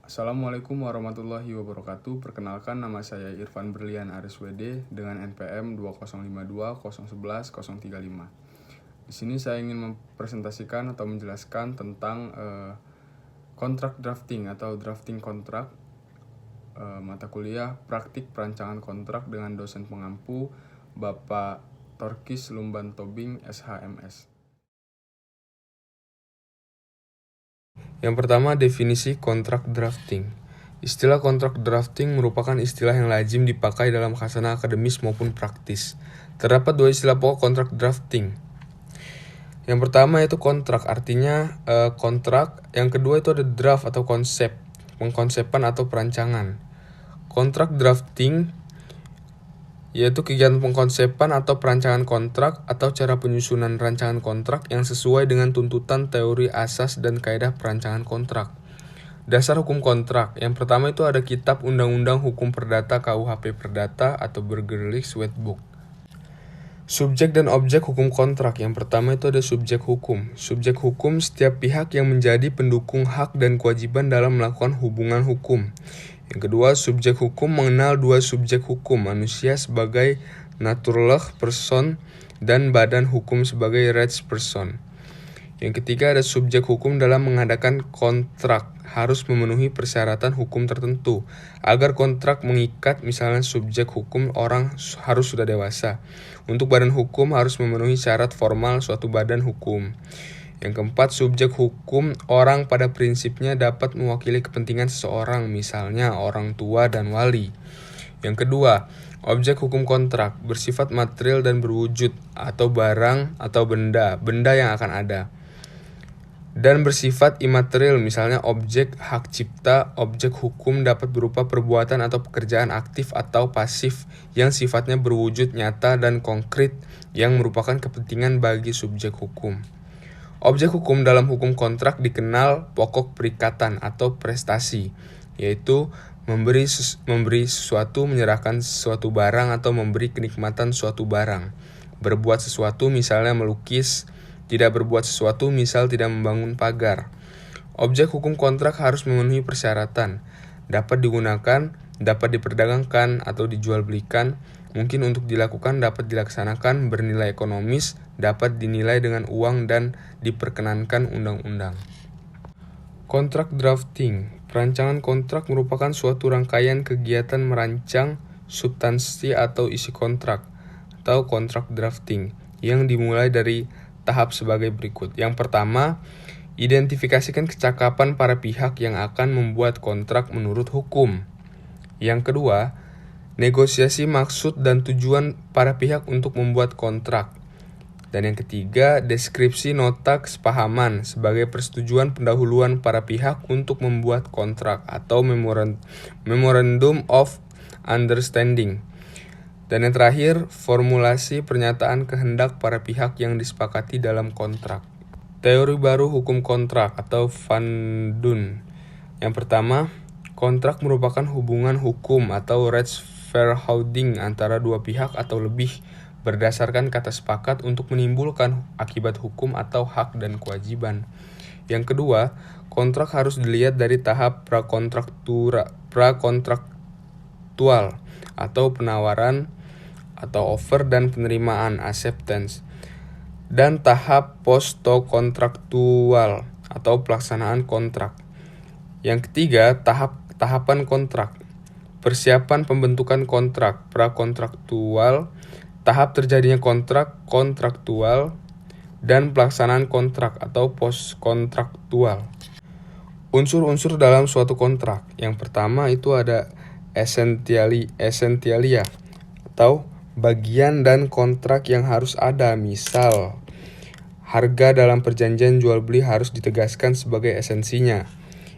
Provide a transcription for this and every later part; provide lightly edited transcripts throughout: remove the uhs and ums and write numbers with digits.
Assalamualaikum warahmatullahi wabarakatuh. Perkenalkan, nama saya Irfan Berlian Aris WD dengan NPM 205201101035. Di sini saya ingin mempresentasikan atau menjelaskan tentang kontrak drafting atau drafting kontrak, mata kuliah praktik perancangan kontrak dengan dosen pengampu Bapak Torkis Lumban Tobing SHMS. Yang pertama, definisi kontrak drafting. Istilah kontrak drafting merupakan istilah yang lazim dipakai dalam khasanah akademis maupun praktis. Terdapat dua istilah pokok kontrak drafting. Yang pertama yaitu kontrak, artinya kontrak. Yang kedua itu ada draft atau konsep, pengkonsepan atau perancangan. Kontrak drafting yaitu kegiatan pengkonsepan atau perancangan kontrak atau cara penyusunan rancangan kontrak yang sesuai dengan tuntutan teori asas dan kaidah perancangan kontrak. Dasar hukum kontrak. Yang pertama itu ada Kitab Undang-Undang Hukum Perdata KUHP Perdata atau Burgerlijk Wetboek. Subjek dan objek hukum kontrak. Yang pertama itu ada subjek hukum. Subjek hukum setiap pihak yang menjadi pendukung hak dan kewajiban dalam melakukan hubungan hukum. Yang kedua, subjek hukum mengenal dua subjek hukum, manusia sebagai Naturlach person dan badan hukum sebagai Rechtsperson. Yang ketiga, ada subjek hukum dalam mengadakan kontrak, harus memenuhi persyaratan hukum tertentu. Agar kontrak mengikat, misalnya subjek hukum orang harus sudah dewasa. Untuk badan hukum harus memenuhi syarat formal suatu badan hukum. Yang keempat, subjek hukum orang pada prinsipnya dapat mewakili kepentingan seseorang, misalnya orang tua dan wali. Yang kedua, objek hukum kontrak bersifat material dan berwujud, atau barang atau benda yang akan ada. Dan bersifat imaterial, misalnya objek hak cipta. Objek hukum dapat berupa perbuatan atau pekerjaan aktif atau pasif yang sifatnya berwujud nyata dan konkret yang merupakan kepentingan bagi subjek hukum. Objek hukum dalam hukum kontrak dikenal pokok perikatan atau prestasi, yaitu memberi sesuatu, menyerahkan sesuatu barang, atau memberi kenikmatan suatu barang. Berbuat sesuatu, misalnya melukis. Tidak berbuat sesuatu, misal tidak membangun pagar. Objek hukum kontrak harus memenuhi persyaratan. Dapat digunakan, dapat diperdagangkan atau dijual belikan, mungkin untuk dilakukan, dapat dilaksanakan, bernilai ekonomis, dapat dinilai dengan uang, dan diperkenankan undang-undang. Kontrak drafting. Perancangan kontrak merupakan suatu rangkaian kegiatan merancang substansi atau isi kontrak atau kontrak drafting yang dimulai dari tahap sebagai berikut. Yang pertama, identifikasikan kecakapan para pihak yang akan membuat kontrak menurut hukum. Yang kedua, negosiasi maksud dan tujuan para pihak untuk membuat kontrak. Dan yang ketiga, deskripsi nota kesepahaman sebagai persetujuan pendahuluan para pihak untuk membuat kontrak atau Memorandum of Understanding. Dan yang terakhir, formulasi pernyataan kehendak para pihak yang disepakati dalam kontrak. Teori baru hukum kontrak atau Van Dun. Yang pertama, kontrak merupakan hubungan hukum atau rechtsverhouding antara dua pihak atau lebih berdasarkan kata sepakat untuk menimbulkan akibat hukum atau hak dan kewajiban. Yang kedua, kontrak harus dilihat dari tahap prakontraktual atau penawaran atau offer dan penerimaan acceptance, dan tahap post-kontraktual atau pelaksanaan kontrak. Yang ketiga, tahapan kontrak, persiapan pembentukan kontrak prakontraktual, tahap terjadinya kontrak kontraktual, dan pelaksanaan kontrak atau post-kontraktual. Unsur-unsur dalam suatu kontrak. Yang pertama itu ada essentialia atau bagian dan kontrak yang harus ada. Misal, harga dalam perjanjian jual beli harus ditegaskan sebagai esensinya.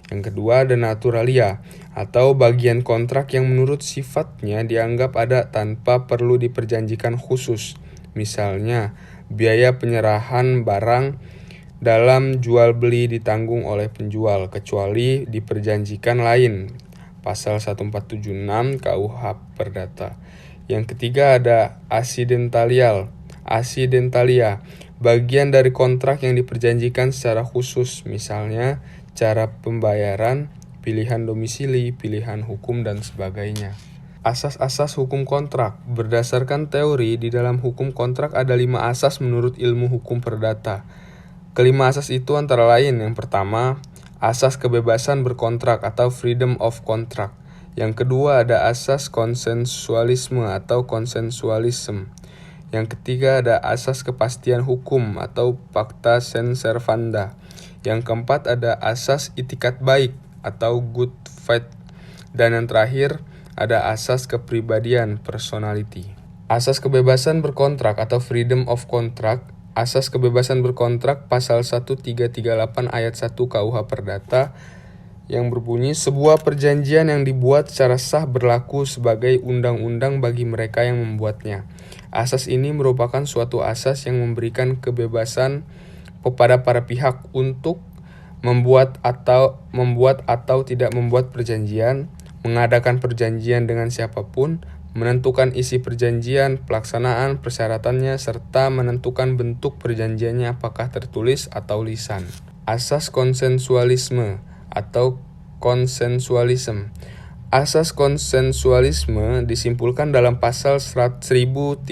Yang kedua ada naturalia atau bagian kontrak yang menurut sifatnya dianggap ada tanpa perlu diperjanjikan khusus. Misalnya, biaya penyerahan barang dalam jual beli ditanggung oleh penjual kecuali diperjanjikan lain. Pasal 1476 KUH Perdata. Yang ketiga ada accidentalia, bagian dari kontrak yang diperjanjikan secara khusus, misalnya cara pembayaran, pilihan domisili, pilihan hukum, dan sebagainya. Asas-asas hukum kontrak. Berdasarkan teori, di dalam hukum kontrak ada 5 asas menurut ilmu hukum perdata. Kelima asas itu antara lain, yang pertama, asas kebebasan berkontrak atau freedom of contract. Yang kedua ada asas konsensualisme atau consensualism. Yang ketiga ada asas kepastian hukum atau pacta sunt servanda. Yang keempat ada asas itikat baik atau good faith. Dan yang terakhir ada asas kepribadian personality. Asas kebebasan berkontrak atau freedom of contract. Asas kebebasan berkontrak pasal 1338 ayat 1 KUH Perdata yang berbunyi, sebuah perjanjian yang dibuat secara sah berlaku sebagai undang-undang bagi mereka yang membuatnya. Asas ini merupakan suatu asas yang memberikan kebebasan kepada para pihak untuk membuat atau tidak membuat perjanjian, mengadakan perjanjian dengan siapapun, menentukan isi perjanjian, pelaksanaan, persyaratannya, serta menentukan bentuk perjanjiannya apakah tertulis atau lisan. Asas konsensualisme atau konsensualism. Asas konsensualisme disimpulkan dalam pasal 1320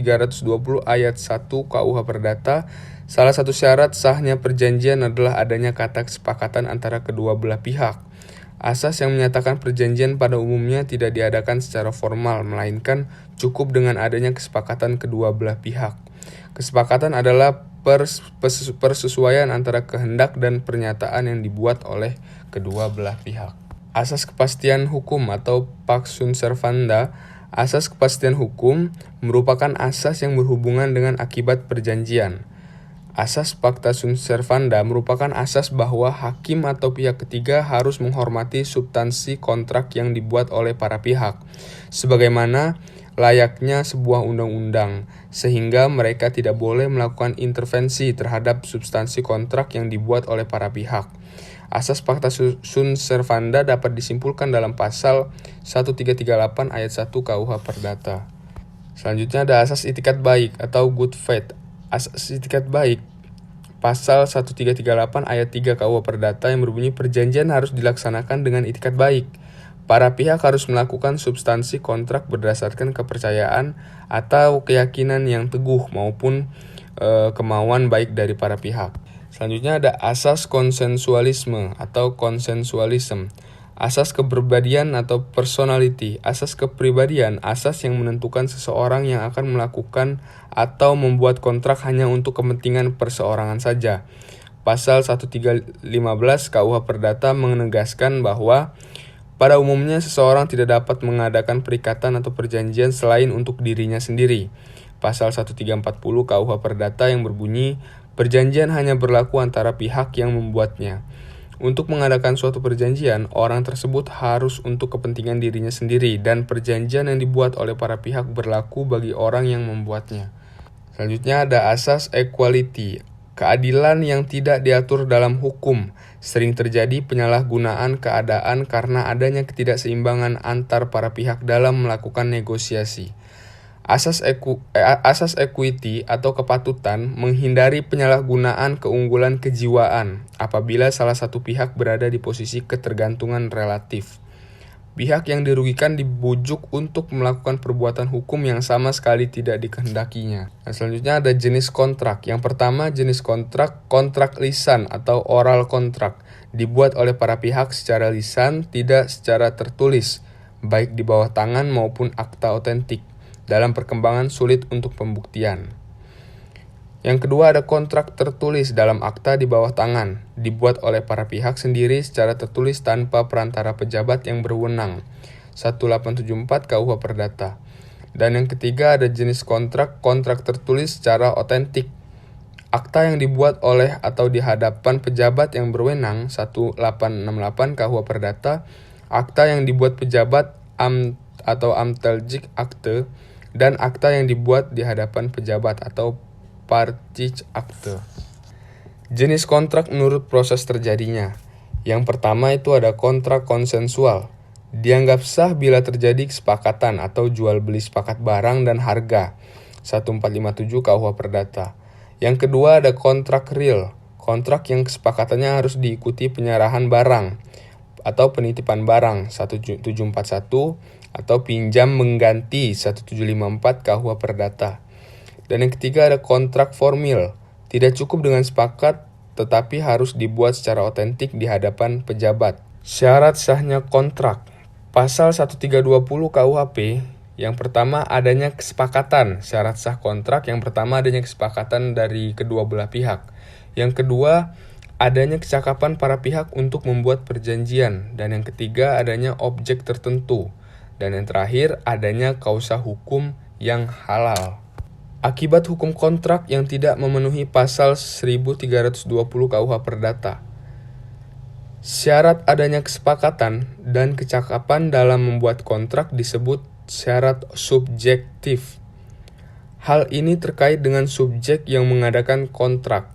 ayat 1 KUH Perdata. Salah satu syarat sahnya perjanjian adalah adanya kata kesepakatan antara kedua belah pihak. Asas yang menyatakan perjanjian pada umumnya tidak diadakan secara formal, melainkan cukup dengan adanya kesepakatan kedua belah pihak. Kesepakatan adalah persesuaian antara kehendak dan pernyataan yang dibuat oleh kedua belah pihak. Asas kepastian hukum atau pax sunt servanda. Asas kepastian hukum merupakan asas yang berhubungan dengan akibat perjanjian. Asas pacta sunt servanda merupakan asas bahwa hakim atau pihak ketiga harus menghormati substansi kontrak yang dibuat oleh para pihak, sebagaimana layaknya sebuah undang-undang, sehingga mereka tidak boleh melakukan intervensi terhadap substansi kontrak yang dibuat oleh para pihak. Asas pacta sunt servanda dapat disimpulkan dalam pasal 1338 ayat 1 KUH Perdata. Selanjutnya ada asas itikat baik atau good faith. Asas itikat baik pasal 1338 ayat 3 KUH Perdata yang berbunyi, perjanjian harus dilaksanakan dengan itikat baik. Para pihak harus melakukan substansi kontrak berdasarkan kepercayaan atau keyakinan yang teguh maupun kemauan baik dari para pihak. Selanjutnya ada asas konsensualisme atau konsensualism. Asas kepribadian atau personality. Asas kepribadian, asas yang menentukan seseorang yang akan melakukan atau membuat kontrak hanya untuk kepentingan perseorangan saja. Pasal 1315 KUH Perdata menegaskan bahwa pada umumnya seseorang tidak dapat mengadakan perikatan atau perjanjian selain untuk dirinya sendiri. Pasal 1340 KUH Perdata yang berbunyi, perjanjian hanya berlaku antara pihak yang membuatnya. Untuk mengadakan suatu perjanjian, orang tersebut harus untuk kepentingan dirinya sendiri dan perjanjian yang dibuat oleh para pihak berlaku bagi orang yang membuatnya. Selanjutnya ada asas equality, keadilan yang tidak diatur dalam hukum. Sering terjadi penyalahgunaan keadaan karena adanya ketidakseimbangan antar para pihak dalam melakukan negosiasi. Asas equity atau kepatutan menghindari penyalahgunaan keunggulan kejiwaan apabila salah satu pihak berada di posisi ketergantungan relatif. Pihak yang dirugikan dibujuk untuk melakukan perbuatan hukum yang sama sekali tidak dikehendakinya. Nah, selanjutnya ada jenis kontrak. Yang pertama jenis kontrak lisan atau oral kontrak. Dibuat oleh para pihak secara lisan, tidak secara tertulis, baik di bawah tangan maupun akta otentik. Dalam perkembangan sulit untuk pembuktian. Yang kedua ada kontrak tertulis dalam akta di bawah tangan, dibuat oleh para pihak sendiri secara tertulis tanpa perantara pejabat yang berwenang. 1874 KUH Perdata. Dan yang ketiga ada jenis kontrak tertulis secara otentik. Akta yang dibuat oleh atau di hadapan pejabat yang berwenang. 1868 KUH Perdata. Akta yang dibuat pejabat atau amtelgic akte, dan akta yang dibuat di hadapan pejabat atau Partij akte. Jenis kontrak menurut proses terjadinya. Yang pertama itu ada kontrak konsensual. Dianggap sah bila terjadi kesepakatan atau jual beli sepakat barang dan harga. 1457 KUH Perdata. Yang kedua ada kontrak real. Kontrak yang kesepakatannya harus diikuti penyerahan barang. atau penitipan barang 1741 atau pinjam mengganti 1754 KUH Perdata. Dan yang ketiga ada kontrak formil. Tidak cukup dengan sepakat, tetapi harus dibuat secara otentik di hadapan pejabat. Syarat sahnya kontrak. Pasal 1320 KUHP, yang pertama adanya kesepakatan. Syarat sah kontrak yang pertama adanya kesepakatan dari kedua belah pihak. Yang kedua, adanya kecakapan para pihak untuk membuat perjanjian. Dan yang ketiga, adanya objek tertentu. Dan yang terakhir, adanya kausa hukum yang halal. Akibat hukum kontrak yang tidak memenuhi pasal 1320 KUH Perdata. Syarat adanya kesepakatan dan kecakapan dalam membuat kontrak disebut syarat subjektif. Hal ini terkait dengan subjek yang mengadakan kontrak.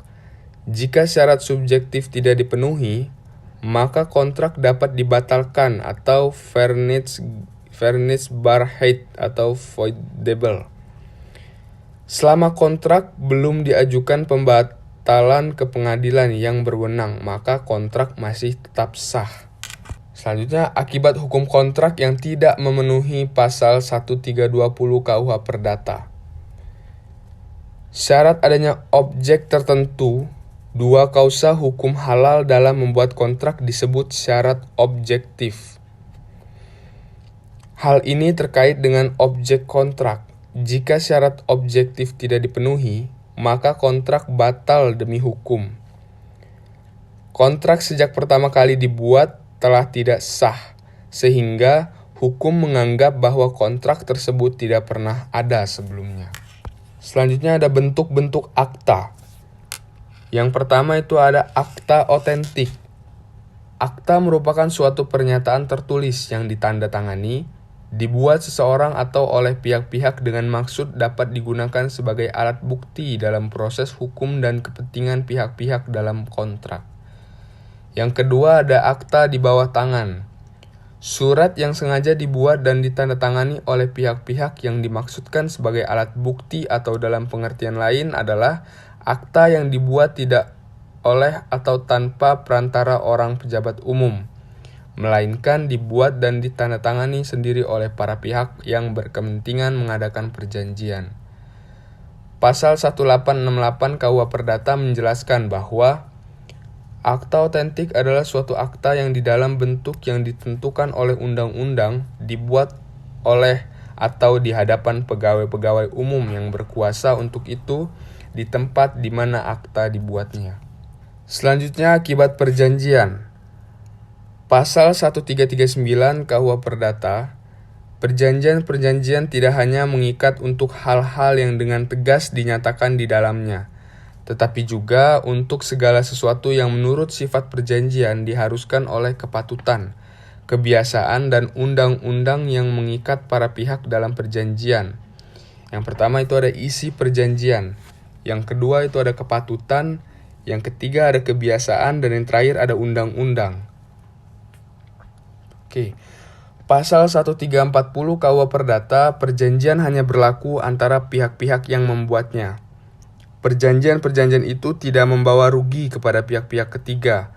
Jika syarat subjektif tidak dipenuhi, maka kontrak dapat dibatalkan atau vernissbarheid atau voidable. Selama kontrak belum diajukan pembatalan ke pengadilan yang berwenang, maka kontrak masih tetap sah. Selanjutnya, akibat hukum kontrak yang tidak memenuhi pasal 1320 KUH Perdata. Syarat adanya objek tertentu, dua kausa hukum halal dalam membuat kontrak disebut syarat objektif. Hal ini terkait dengan objek kontrak. Jika syarat objektif tidak dipenuhi, maka kontrak batal demi hukum. Kontrak sejak pertama kali dibuat telah tidak sah, sehingga hukum menganggap bahwa kontrak tersebut tidak pernah ada sebelumnya. Selanjutnya ada bentuk-bentuk akta. Yang pertama itu ada akta otentik. Akta merupakan suatu pernyataan tertulis yang ditandatangani, dibuat seseorang atau oleh pihak-pihak dengan maksud dapat digunakan sebagai alat bukti dalam proses hukum dan kepentingan pihak-pihak dalam kontrak. Yang kedua ada akta di bawah tangan. Surat yang sengaja dibuat dan ditandatangani oleh pihak-pihak yang dimaksudkan sebagai alat bukti atau dalam pengertian lain adalah akta yang dibuat tidak oleh atau tanpa perantara orang pejabat umum, melainkan dibuat dan ditandatangani sendiri oleh para pihak yang berkepentingan mengadakan perjanjian. Pasal 1868 KUH Perdata menjelaskan bahwa akta otentik adalah suatu akta yang di dalam bentuk yang ditentukan oleh undang-undang dibuat oleh atau di hadapan pegawai-pegawai umum yang berkuasa untuk itu di tempat di mana akta dibuatnya. Selanjutnya akibat perjanjian. Pasal 1339 KUH Perdata, perjanjian-perjanjian tidak hanya mengikat untuk hal-hal yang dengan tegas dinyatakan di dalamnya, tetapi juga untuk segala sesuatu yang menurut sifat perjanjian diharuskan oleh kepatutan, kebiasaan, dan undang-undang yang mengikat para pihak dalam perjanjian. Yang pertama itu ada isi perjanjian, yang kedua itu ada kepatutan, yang ketiga ada kebiasaan, dan yang terakhir ada undang-undang. Pasal 1340 KUH Perdata, perjanjian hanya berlaku antara pihak-pihak yang membuatnya. Perjanjian-perjanjian itu tidak membawa rugi kepada pihak-pihak ketiga.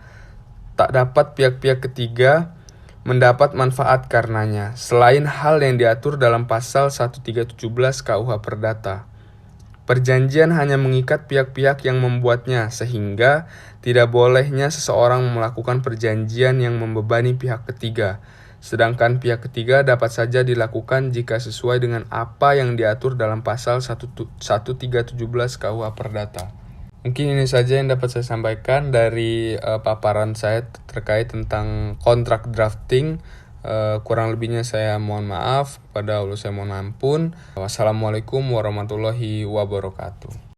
Tak dapat pihak-pihak ketiga mendapat manfaat karenanya, selain hal yang diatur dalam pasal 1317 KUH Perdata. Perjanjian hanya mengikat pihak-pihak yang membuatnya, sehingga tidak bolehnya seseorang melakukan perjanjian yang membebani pihak ketiga. Sedangkan pihak ketiga dapat saja dilakukan jika sesuai dengan apa yang diatur dalam pasal 1317 KUH Perdata. Mungkin ini saja yang dapat saya sampaikan dari paparan saya terkait tentang kontrak drafting. Kurang lebihnya saya mohon maaf, kepada Allah saya mohon ampun. Wassalamualaikum warahmatullahi wabarakatuh.